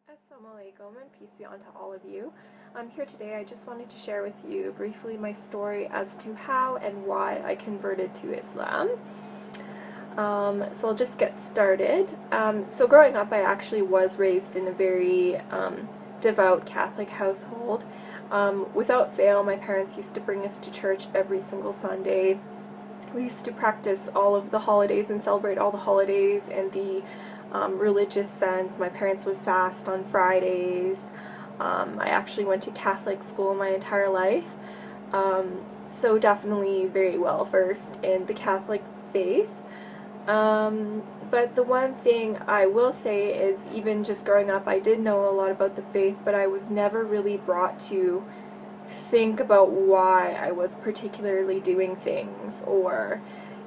Assalamu alaikum and peace be unto all of you. I'm here today. I just wanted to share with you briefly my story as to how and why I converted to Islam. So I'll just get started. So growing up, I actually was raised in a very devout Catholic household. Without fail, my parents used to bring us to church every single Sunday. We used to practice all of the holidays and celebrate all the holidays in the religious sense. My parents would fast on Fridays. I actually went to Catholic school my entire life, so definitely very well versed in the Catholic faith. But the one thing I will say is, even just growing up, I did know a lot about the faith, but I was never really brought to think about why I was particularly doing things, or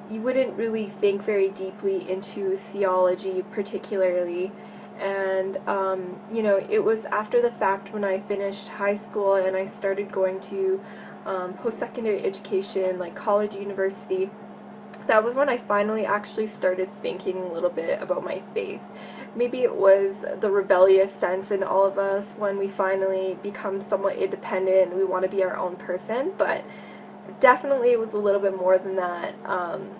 you wouldn't really think very deeply into theology particularly. And it was after the fact, when I finished high school and I started going to post-secondary education, like college, university, that was when I finally actually started thinking a little bit about my faith. Maybe it was the rebellious sense in all of us when we finally become somewhat independent and we want to be our own person, but definitely it was a little bit more than that.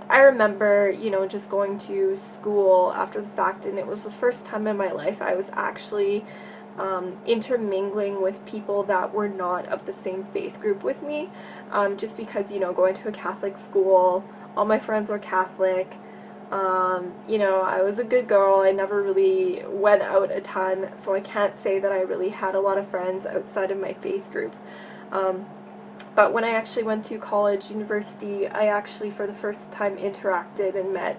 I remember, just going to school after the fact, and it was the first time in my life I was actually intermingling with people that were not of the same faith group with me, just because, going to a Catholic school, all my friends were Catholic. I was a good girl. I never really went out a ton, so I can't say that I really had a lot of friends outside of my faith group. But when I actually went to college, university, I actually for the first time interacted and met,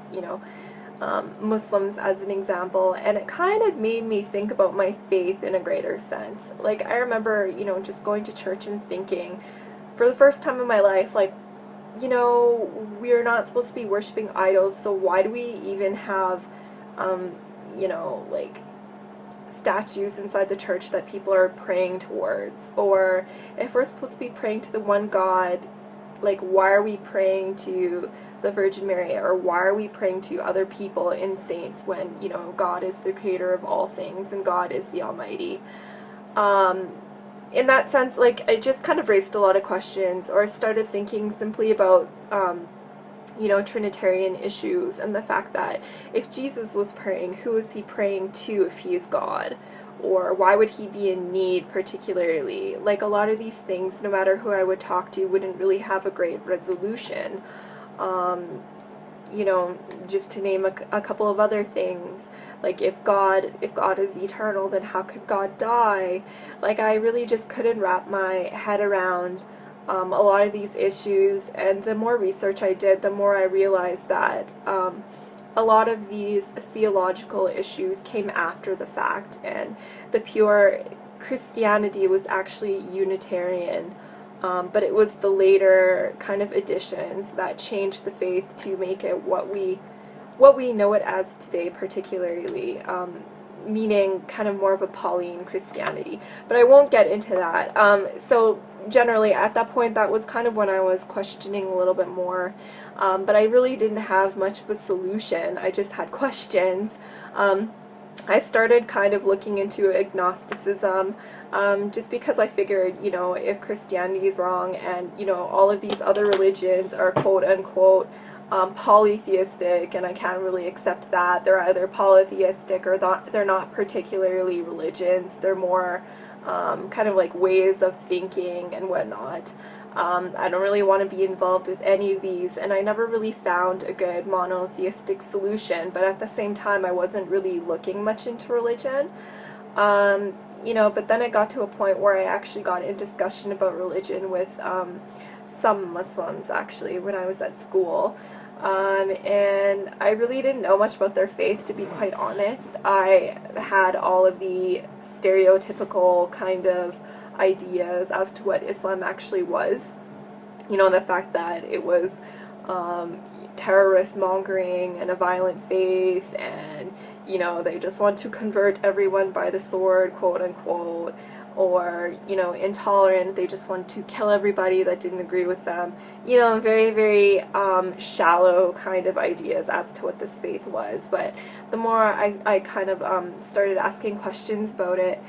Muslims as an example, and it kind of made me think about my faith in a greater sense. Like, I remember, just going to church and thinking, for the first time in my life, like, we're not supposed to be worshiping idols, so why do we even have, like, statues inside the church that people are praying towards? Or if we're supposed to be praying to the one God, like, why are we praying to the Virgin Mary, or why are we praying to other people and saints when, God is the creator of all things and God is the Almighty? In that sense, like, it just kind of raised a lot of questions, or I started thinking simply about Trinitarian issues, and the fact that if Jesus was praying, who is he praying to if he is God? Or why would he be in need particularly? Like, a lot of these things, no matter who I would talk to, wouldn't really have a great resolution. Just to name a couple of other things, like, if God is eternal, then how could God die? Like, I really just couldn't wrap my head around a lot of these issues, and the more research I did, the more I realized that a lot of these theological issues came after the fact, and the pure Christianity was actually Unitarian. But it was the later kind of additions that changed the faith to make it what we know it as today, particularly, meaning kind of more of a Pauline Christianity. But I won't get into that. So generally, at that point, that was kind of when I was questioning a little bit more. But I really didn't have much of a solution. I just had questions. I started kind of looking into agnosticism, just because I figured, if Christianity is wrong and, all of these other religions are quote-unquote polytheistic, and I can't really accept that. They're either polytheistic or they're not particularly religions. They're more kind of like ways of thinking and whatnot. I don't really want to be involved with any of these, and I never really found a good monotheistic solution, but at the same time I wasn't really looking much into religion. But then it got to a point where I actually got in discussion about religion with some Muslims, actually, when I was at school. And I really didn't know much about their faith, to be quite honest. I had all of the stereotypical kind of ideas as to what Islam actually was. The fact that it was, terrorist mongering and a violent faith, and you know, they just want to convert everyone by the sword, quote unquote, or, you know, intolerant, they just want to kill everybody that didn't agree with them. You know, very, very shallow kind of ideas as to what this faith was. But the more I kind of started asking questions about it,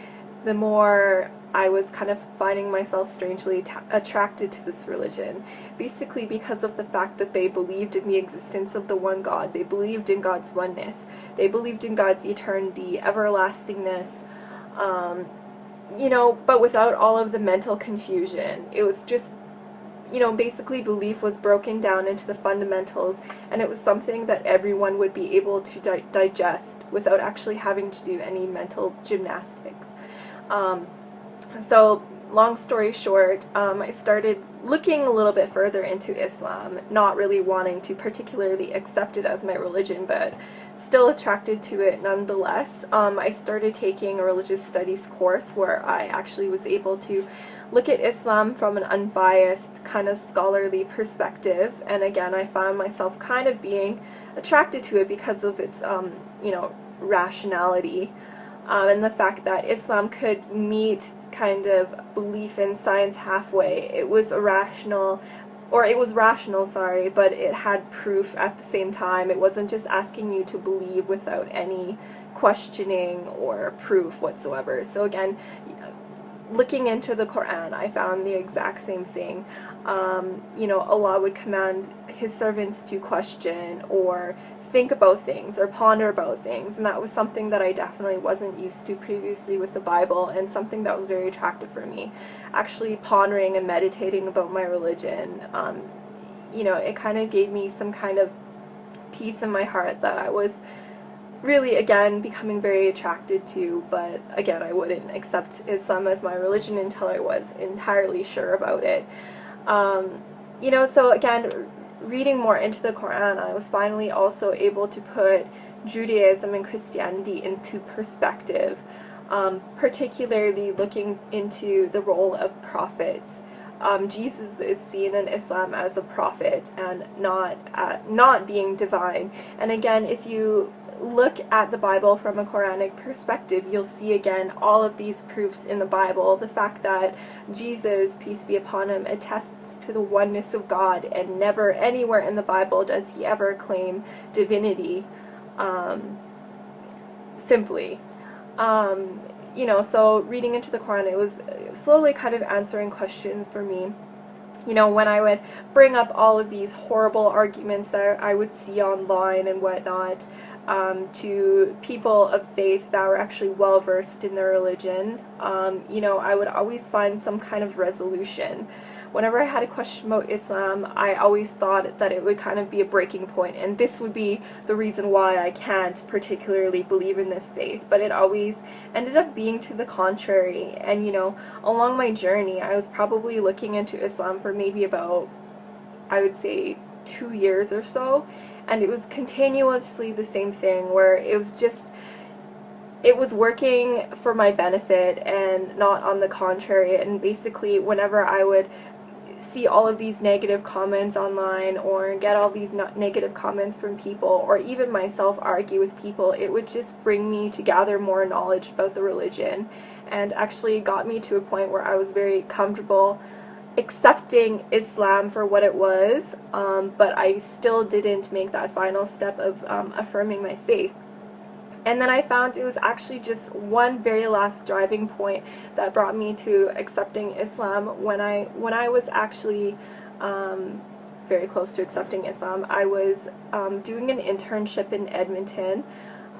the more I was kind of finding myself strangely attracted to this religion. Basically because of the fact that they believed in the existence of the one God. They believed in God's oneness. They believed in God's eternity, everlastingness, you know, but without all of the mental confusion. It was just, you know, basically belief was broken down into the fundamentals, and it was something that everyone would be able to digest without actually having to do any mental gymnastics. So long story short, I started looking a little bit further into Islam, not really wanting to particularly accept it as my religion, but still attracted to it nonetheless. I started taking a religious studies course where I actually was able to look at Islam from an unbiased, kind of scholarly perspective, and again, I found myself kind of being attracted to it because of its, you know, rationality. And the fact that Islam could meet kind of belief in science halfway. It was rational, sorry, but it had proof at the same time. It wasn't just asking you to believe without any questioning or proof whatsoever. So again, looking into the Quran, I found the exact same thing. You know, Allah would command His servants to question or think about things or ponder about things, and that was something that I definitely wasn't used to previously with the Bible, and something that was very attractive for me. Actually pondering and meditating about my religion, you know, it kind of gave me some kind of peace in my heart that I was really, again, becoming very attracted to, but again, I wouldn't accept Islam as my religion until I was entirely sure about it. You know, so again, reading more into the Quran, I was finally also able to put Judaism and Christianity into perspective, particularly looking into the role of prophets. Jesus is seen in Islam as a prophet and not being divine. And again, if you look at the Bible from a Quranic perspective, you'll see again all of these proofs in the Bible. The fact that Jesus, peace be upon him, attests to the oneness of God, and never anywhere in the Bible does he ever claim divinity, simply. You know, so reading into the Quran, it was slowly kind of answering questions for me. You know, when I would bring up all of these horrible arguments that I would see online and whatnot, to people of faith that were actually well versed in their religion, you know, I would always find some kind of resolution. Whenever I had a question about Islam, I always thought that it would kind of be a breaking point, and this would be the reason why I can't particularly believe in this faith, but it always ended up being to the contrary. And you know, along my journey, I was probably looking into Islam for maybe about, I would say, 2 years or so, and it was continuously the same thing, where it was just, it was working for my benefit and not on the contrary. And basically, whenever I would see all of these negative comments online or get all these negative comments from people, or even myself argue with people, it would just bring me to gather more knowledge about the religion, and actually got me to a point where I was very comfortable accepting Islam for what it was, but I still didn't make that final step of affirming my faith. And then I found it was actually just one very last driving point that brought me to accepting Islam. When I was actually very close to accepting Islam, I was doing an internship in Edmonton,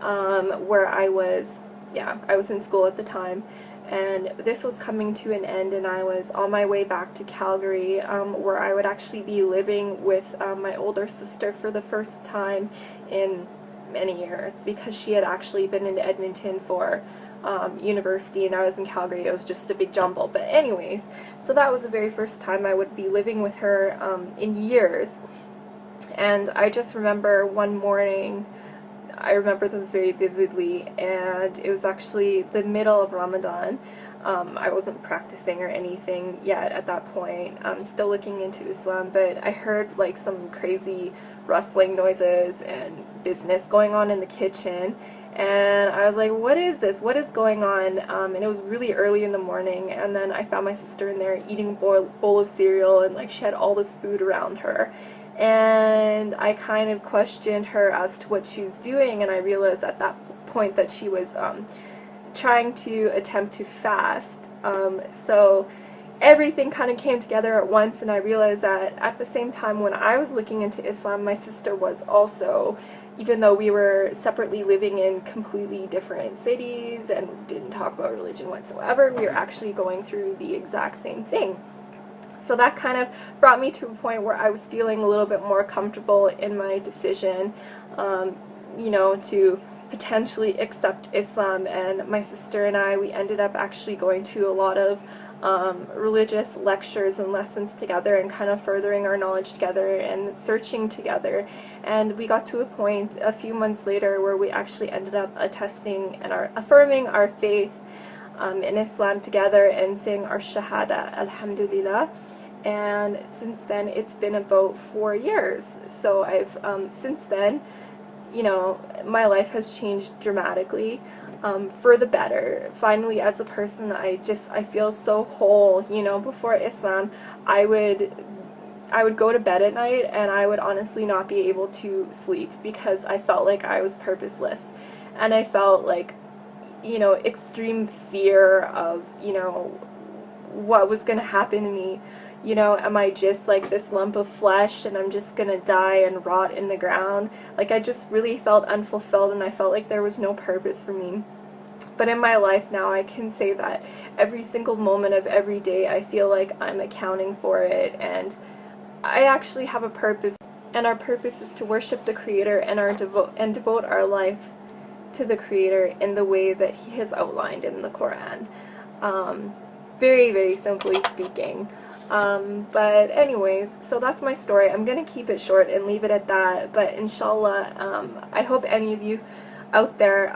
where I was in school at the time, and this was coming to an end, and I was on my way back to Calgary, where I would actually be living with my older sister for the first time in many years, because she had actually been in Edmonton for university and I was in Calgary. It was just a big jumble. But anyways, so that was the very first time I would be living with her in years. And I just remember one morning, I remember this very vividly, and it was actually the middle of Ramadan. I wasn't practicing or anything yet at that point. I'm still looking into Islam, but I heard like some crazy rustling noises and business going on in the kitchen, and I was like, what is this? What is going on? And it was really early in the morning, and then I found my sister in there eating a bowl of cereal, and like she had all this food around her. And I kind of questioned her as to what she was doing, and I realized at that point that she was trying to attempt to fast. So everything kind of came together at once, and I realized that at the same time when I was looking into Islam, my sister was also, even though we were separately living in completely different cities and didn't talk about religion whatsoever, we were actually going through the exact same thing. So that kind of brought me to a point where I was feeling a little bit more comfortable in my decision, you know, to potentially accept Islam. And my sister and I, we ended up actually going to a lot of religious lectures and lessons together, and kind of furthering our knowledge together and searching together. And we got to a point a few months later where we actually ended up attesting and affirming our faith in Islam together and saying our Shahada, Alhamdulillah. And since then, it's been about 4 years. So I've, since then, you know, my life has changed dramatically, for the better. Finally, as a person, I feel so whole. You know, before Islam, I would go to bed at night and I would honestly not be able to sleep because I felt like I was purposeless, and I felt like, you know, extreme fear of, you know, what was going to happen to me. You know, am I just like this lump of flesh and I'm just gonna die and rot in the ground? Like, I just really felt unfulfilled, and I felt like there was no purpose for me. But in my life now, I can say that every single moment of every day, I feel like I'm accounting for it, and I actually have a purpose, and our purpose is to worship the Creator and devote our life to the Creator in the way that He has outlined in the Quran. Very, very simply speaking. But anyways, so that's my story. I'm gonna keep it short and leave it at that, but inshallah, I hope any of you out there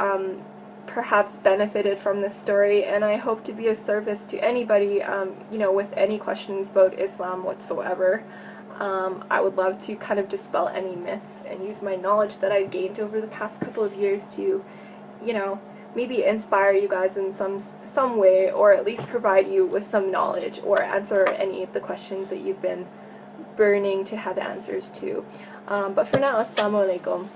perhaps benefited from this story, and I hope to be of service to anybody, you know, with any questions about Islam whatsoever. I would love to kind of dispel any myths and use my knowledge that I've gained over the past couple of years to, you know, maybe inspire you guys in some way, or at least provide you with some knowledge, or answer any of the questions that you've been burning to have answers to. But for now, assalamu alaikum.